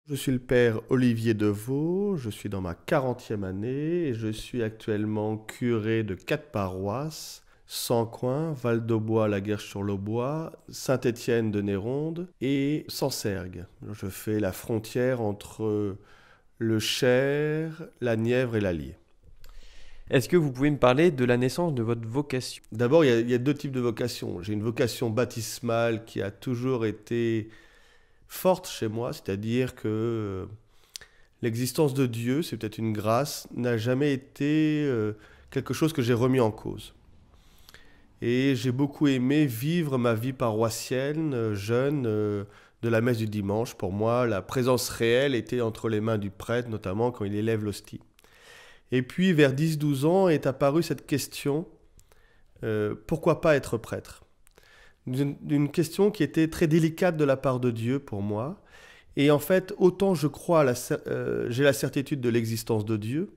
Je suis le père Olivier Deveau, je suis dans ma 40e année et je suis actuellement curé de 4 paroisses: Sancoin, Val-d'Aubois, La Guerche-sur-l'Aubois, Saint-Étienne de Néronde et Sancergues. Je fais la frontière entre le Cher, la Nièvre et l'Allier. Est-ce que vous pouvez me parler de la naissance de votre vocation? D'abord, il y a deux types de vocations. J'ai une vocation baptismale qui a toujours été forte chez moi, c'est-à-dire que l'existence de Dieu, c'est peut-être une grâce, n'a jamais été quelque chose que j'ai remis en cause. Et j'ai beaucoup aimé vivre ma vie paroissienne, jeune, de la messe du dimanche. Pour moi, la présence réelle était entre les mains du prêtre, notamment quand il élève l'hostie. Et puis, vers 10-12 ans, est apparue cette question, pourquoi pas être prêtre? D'une question qui était très délicate de la part de Dieu pour moi. Et en fait, autant je crois, j'ai la certitude de l'existence de Dieu,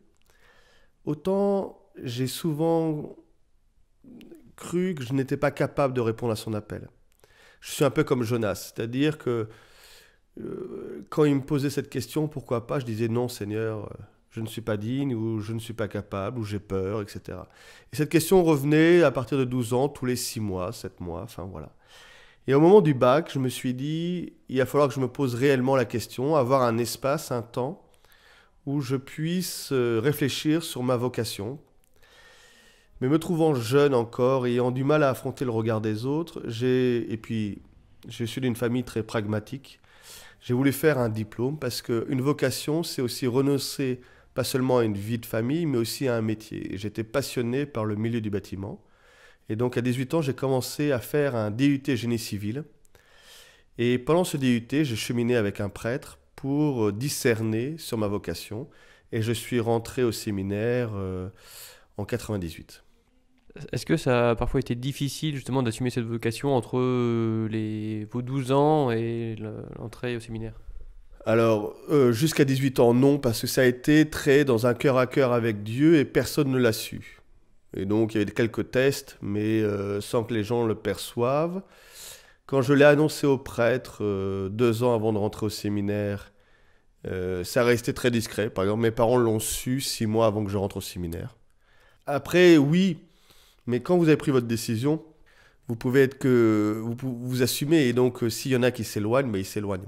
autant j'ai souvent cru que je n'étais pas capable de répondre à son appel. Je suis un peu comme Jonas, c'est-à-dire que quand il me posait cette question, pourquoi pas, je disais non Seigneur, je ne suis pas digne, ou je ne suis pas capable, ou j'ai peur, etc. Et cette question revenait à partir de 12 ans, tous les 6 mois, 7 mois, enfin voilà. Et au moment du bac, je me suis dit, il va falloir que je me pose réellement la question, avoir un espace, un temps, où je puisse réfléchir sur ma vocation. Mais me trouvant jeune encore, ayant du mal à affronter le regard des autres, et puis je suis d'une famille très pragmatique, j'ai voulu faire un diplôme parce qu'une vocation, c'est aussi renoncer pas seulement à une vie de famille, mais aussi à un métier. Et j'étais passionné par le milieu du bâtiment. Et donc à 18 ans, j'ai commencé à faire un DUT génie civil. Et pendant ce DUT, j'ai cheminé avec un prêtre pour discerner sur ma vocation. Et je suis rentré au séminaire en 98. Est-ce que ça a parfois été difficile justement d'assumer cette vocation entre vos 12 ans et l'entrée au séminaire? Alors, jusqu'à 18 ans, non, parce que ça a été très dans un cœur à cœur avec Dieu et personne ne l'a su. Et donc, il y avait quelques tests, mais sans que les gens le perçoivent. Quand je l'ai annoncé au prêtre 2 ans avant de rentrer au séminaire, ça restait très discret. Par exemple, mes parents l'ont su 6 mois avant que je rentre au séminaire. Après, oui, mais quand vous avez pris votre décision, vous pouvez être que vous assumez. Et donc, s'il y en a qui s'éloignent, ils s'éloignent.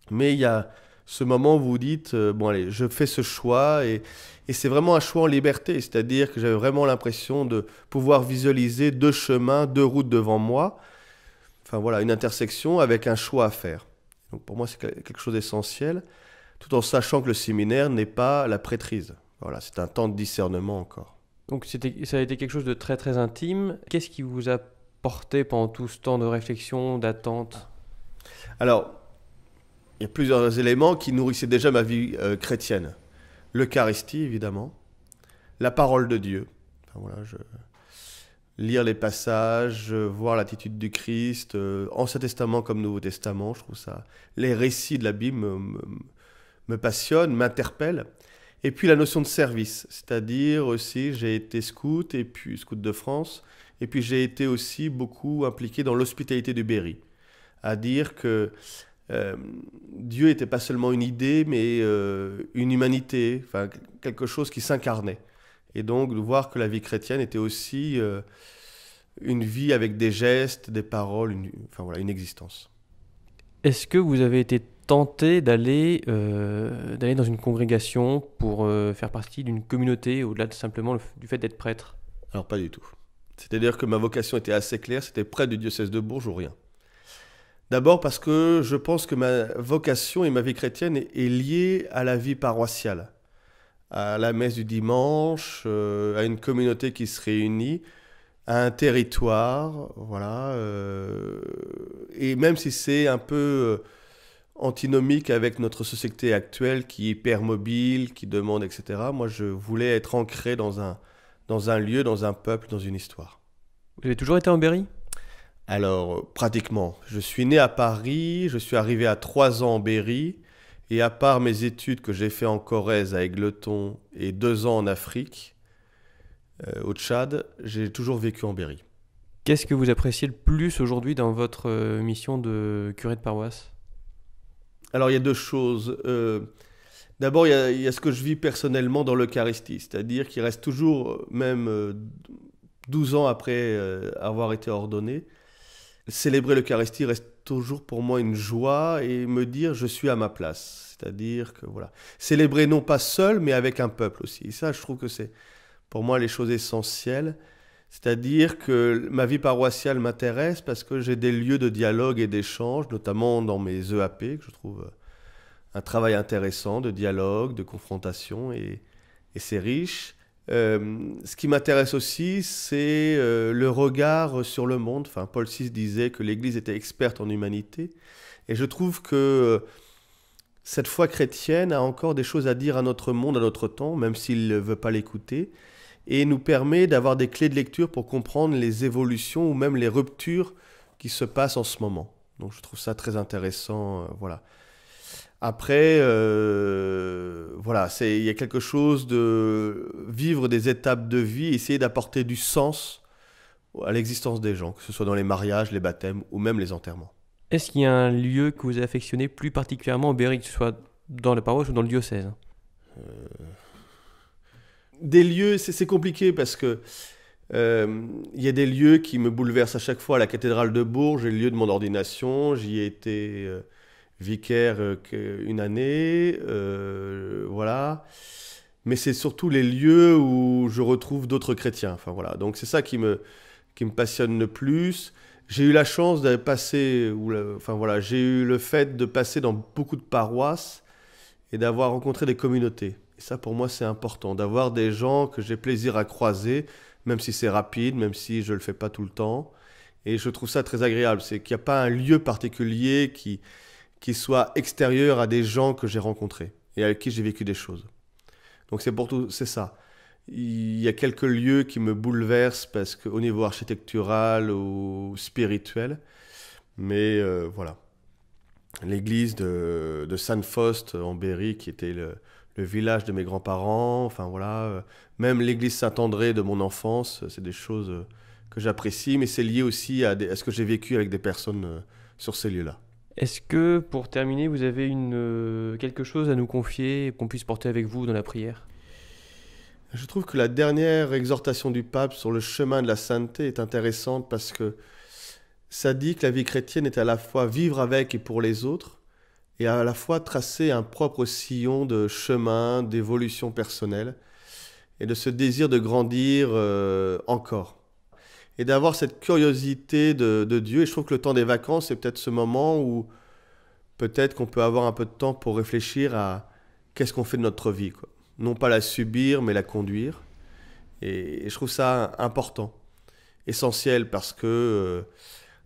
Mais il y a ce moment où vous vous dites, bon allez, je fais ce choix et c'est vraiment un choix en liberté. C'est-à-dire que j'avais vraiment l'impression de pouvoir visualiser 2 chemins, 2 routes devant moi. Enfin voilà, une intersection avec un choix à faire. Donc pour moi, c'est quelque chose d'essentiel, tout en sachant que le séminaire n'est pas la prêtrise. Voilà, c'est un temps de discernement encore. Donc ça a été quelque chose de très très intime. Qu'est-ce qui vous a porté pendant tout ce temps de réflexion, d'attente? Alors, il y a plusieurs éléments qui nourrissaient déjà ma vie chrétienne. L'Eucharistie, évidemment, la parole de Dieu. Enfin, voilà, lire les passages, voir l'attitude du Christ, Ancien Testament comme Nouveau Testament, je trouve ça. Les récits de la Bible me passionnent, m'interpellent. Et puis la notion de service, c'est-à-dire aussi, j'ai été scout, et puis scout de France, et puis j'ai été aussi beaucoup impliqué dans l'hospitalité du Berry. À dire que euh, Dieu n'était pas seulement une idée, mais une humanité, enfin quelque chose qui s'incarnait. Et donc de voir que la vie chrétienne était aussi une vie avec des gestes, des paroles, enfin voilà, une existence. Est-ce que vous avez été tenté d'aller dans une congrégation pour faire partie d'une communauté au-delà de simplement du fait d'être prêtre? Alors pas du tout. C'est-à-dire que ma vocation était assez claire, c'était près du diocèse de Bourges ou rien. D'abord parce que je pense que ma vocation et ma vie chrétienne est liée à la vie paroissiale, à la messe du dimanche, à une communauté qui se réunit, à un territoire, voilà. Et même si c'est un peu antinomique avec notre société actuelle qui est hyper mobile, qui demande, etc., moi je voulais être ancré dans un lieu, dans un peuple, dans une histoire. Vous avez toujours été en Berry? Alors, pratiquement. Je suis né à Paris, je suis arrivé à 3 ans en Berry, et à part mes études que j'ai fait en Corrèze à Égletons et 2 ans en Afrique, au Tchad, j'ai toujours vécu en Berry. Qu'est-ce que vous appréciez le plus aujourd'hui dans votre mission de curé de paroisse? Alors il y a deux choses. D'abord, il y a ce que je vis personnellement dans l'Eucharistie, c'est-à-dire qu'il reste toujours, même 12 ans après avoir été ordonné, célébrer l'Eucharistie reste toujours pour moi une joie et me dire je suis à ma place. C'est-à-dire que voilà, célébrer non pas seul, mais avec un peuple aussi. Et ça, je trouve que c'est pour moi les choses essentielles. C'est-à-dire que ma vie paroissiale m'intéresse parce que j'ai des lieux de dialogue et d'échange, notamment dans mes EAP, que je trouve un travail intéressant de dialogue, de confrontation, et c'est riche. Ce qui m'intéresse aussi, c'est le regard sur le monde. Enfin, Paul VI disait que l'Église était experte en humanité, et je trouve que cette foi chrétienne a encore des choses à dire à notre monde, à notre temps, même s'il ne veut pas l'écouter, et nous permet d'avoir des clés de lecture pour comprendre les évolutions ou même les ruptures qui se passent en ce moment. Donc je trouve ça très intéressant, voilà. Après, voilà, il y a quelque chose de vivre des étapes de vie, essayer d'apporter du sens à l'existence des gens, que ce soit dans les mariages, les baptêmes ou même les enterrements. Est-ce qu'il y a un lieu que vous affectionnez plus particulièrement au Berry, que ce soit dans la paroisse ou dans le diocèse? Des lieux, c'est compliqué parce que il y a des lieux qui me bouleversent à chaque fois. La cathédrale de Bourges est le lieu de mon ordination. J'y ai été vicaire une année, voilà. Mais c'est surtout les lieux où je retrouve d'autres chrétiens. Enfin voilà. Donc c'est ça qui me passionne le plus. J'ai eu la chance de passer, enfin voilà, j'ai eu le fait de passer dans beaucoup de paroisses et d'avoir rencontré des communautés. Et ça, pour moi, c'est important, d'avoir des gens que j'ai plaisir à croiser, même si c'est rapide, même si je ne le fais pas tout le temps. Et je trouve ça très agréable. C'est qu'il n'y a pas un lieu particulier qui soit extérieur à des gens que j'ai rencontrés et avec qui j'ai vécu des choses. Donc c'est ça. Il y a quelques lieux qui me bouleversent parce qu'au niveau architectural ou spirituel, mais voilà. L'église de Saint-Faust en Berry, qui était le village de mes grands-parents, enfin voilà, même l'église Saint-André de mon enfance, c'est des choses que j'apprécie, mais c'est lié aussi à ce que j'ai vécu avec des personnes sur ces lieux-là. Est-ce que, pour terminer, vous avez quelque chose à nous confier qu'on puisse porter avec vous dans la prière? Je trouve que la dernière exhortation du pape sur le chemin de la sainteté est intéressante parce que ça dit que la vie chrétienne est à la fois vivre avec et pour les autres, et à la fois tracer un propre sillon de chemin, d'évolution personnelle, et de ce désir de grandir encore. Et d'avoir cette curiosité de Dieu. Et je trouve que le temps des vacances, c'est peut-être ce moment où peut-être qu'on peut avoir un peu de temps pour réfléchir à qu'est-ce qu'on fait de notre vie, quoi. Non pas la subir, mais la conduire. Et je trouve ça important, essentiel, parce que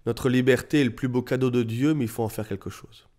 notre liberté est le plus beau cadeau de Dieu, mais il faut en faire quelque chose.